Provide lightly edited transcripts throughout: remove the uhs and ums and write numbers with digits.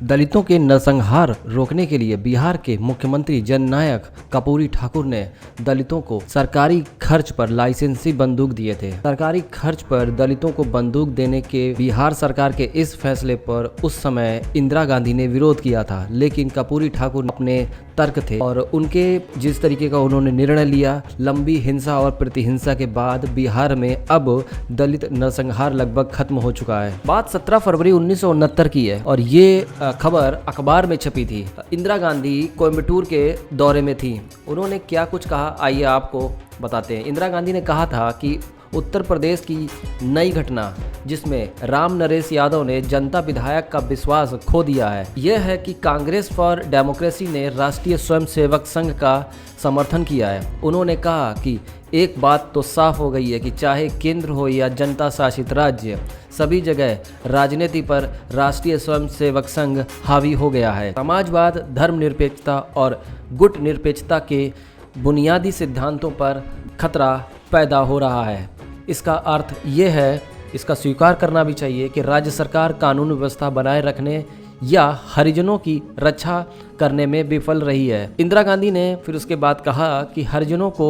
दलितों के नरसंहार रोकने के लिए बिहार के मुख्यमंत्री जननायक कर्पूरी ठाकुर ने दलितों को सरकारी खर्च पर लाइसेंसी बंदूक दिए थे। सरकारी खर्च पर दलितों को बंदूक देने के बिहार सरकार के इस फैसले पर उस समय इंदिरा गांधी ने विरोध किया था, लेकिन कर्पूरी ठाकुर अपने तर्क थे और उनके जिस तरीके का उन्होंने निर्णय लिया, लंबी हिंसा और प्रतिहिंसा के बाद बिहार में अब दलित नरसंहार लगभग खत्म हो चुका है। बात 17 फरवरी 1969 की है और ये खबर अखबार में छपी थी। इंदिरा गांधी कोयम्बटूर के दौरे में थी। उन्होंने क्या कुछ कहा, आइए आपको बताते हैं। इंदिरा गांधी ने कहा था कि उत्तर प्रदेश की नई घटना जिसमें राम नरेश यादव ने जनता विधायक का विश्वास खो दिया है, यह है कि कांग्रेस फॉर डेमोक्रेसी ने राष्ट्रीय स्वयंसेवक संघ का समर्थन किया है। उन्होंने कहा कि एक बात तो साफ हो गई है कि चाहे केंद्र हो या जनता शासित राज्य, सभी जगह राजनीति पर राष्ट्रीय स्वयंसेवक संघ हावी हो गया है। समाजवाद, धर्मनिरपेक्षता और गुट निरपेक्षता के बुनियादी सिद्धांतों पर खतरा पैदा हो रहा है। इसका अर्थ ये है, इसका स्वीकार करना भी चाहिए कि राज्य सरकार कानून व्यवस्था बनाए रखने या हरिजनों की रक्षा करने में विफल रही है। इंदिरा गांधी ने फिर उसके बाद कहा कि हरिजनों को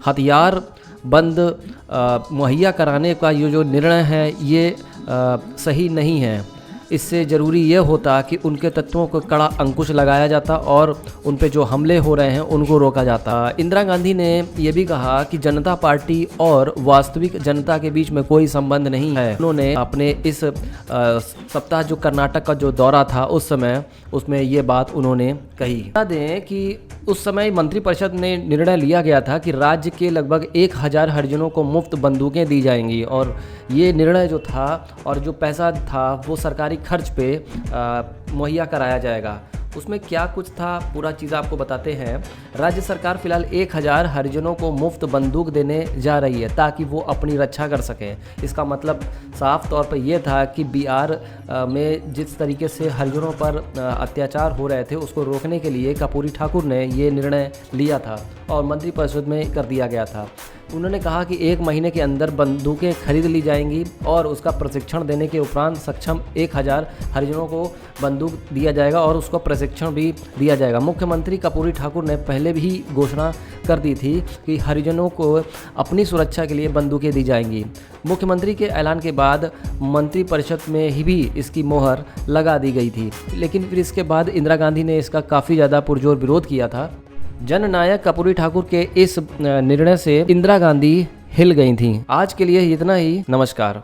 हथियार बंद मुहैया कराने का ये जो निर्णय है ये सही नहीं है। इससे ज़रूरी ये होता कि उनके तत्वों को कड़ा अंकुश लगाया जाता और उन पे जो हमले हो रहे हैं उनको रोका जाता। इंदिरा गांधी ने ये भी कहा कि जनता पार्टी और वास्तविक जनता के बीच में कोई संबंध नहीं है। उन्होंने अपने इस सप्ताह जो कर्नाटक का जो दौरा था उस समय उसमें ये बात उन्होंने कही। बता दें कि उस समय मंत्रिपरिषद ने निर्णय लिया गया था कि राज्य के लगभग 1000 हरिजनों को मुफ्त बंदूकें दी जाएंगी और ये निर्णय जो था और जो पैसा था वो सरकारी खर्च पे मुहैया कराया जाएगा। उसमें क्या कुछ था, पूरा चीज़ आपको बताते हैं। राज्य सरकार फिलहाल 1000 हरिजनों को मुफ्त बंदूक देने जा रही है ताकि वो अपनी रक्षा कर सकें। इसका मतलब साफ तौर पर यह था कि बिहार में जिस तरीके से हरिजनों पर अत्याचार हो रहे थे उसको रोकने के लिए कर्पूरी ठाकुर ने ये निर्णय लिया था और मंत्रिपरिषद में कर दिया गया था। उन्होंने कहा कि 1 महीने के अंदर बंदूकें खरीद ली जाएंगी और उसका प्रशिक्षण देने के उपरांत सक्षम 1000 हरिजनों को बंदूक दिया जाएगा और उसको प्रशिक्षण भी दिया जाएगा। मुख्यमंत्री कर्पूरी ठाकुर ने पहले भी घोषणा कर दी थी कि हरिजनों को अपनी सुरक्षा के लिए बंदूकें दी जाएंगी। मुख्यमंत्री के ऐलान के बाद मंत्रिपरिषद में ही भी इसकी मोहर लगा दी गई थी, लेकिन फिर इसके बाद इंदिरा गांधी ने इसका काफ़ी ज़्यादा पुरजोर विरोध किया था। जननायक कर्पूरी ठाकुर के इस निर्णय से इंदिरा गांधी हिल गई थीं। आज के लिए इतना ही। नमस्कार।